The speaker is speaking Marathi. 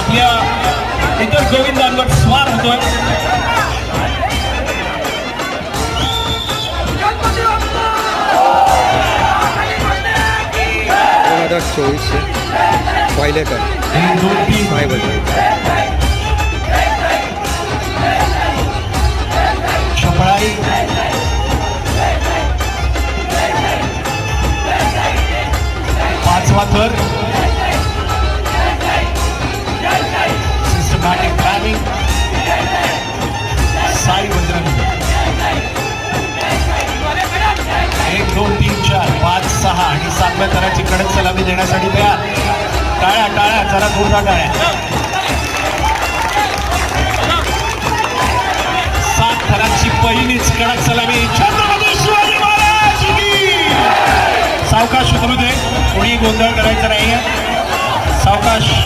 आपल्या इतर गोविंदांवर स्वार होतोय. 2024 वायलेकर चपळाई पाचवा थर सिस्टमॅटिक प्लॅनिंग साई बजरंग 1 2 3 4 5 6 आणि 7व्या थराची कडक सलामी देण्यासाठी तयार. टाळ्या टाळ्या जरा जोरदार टाळ्या. 7 थराची पहिलीच कडक सलामी छत्रपती शिवाजी महाराज की. सावकाश उतरू दे, कोणी गोंधळ करायचा नाहीये. सावकाश.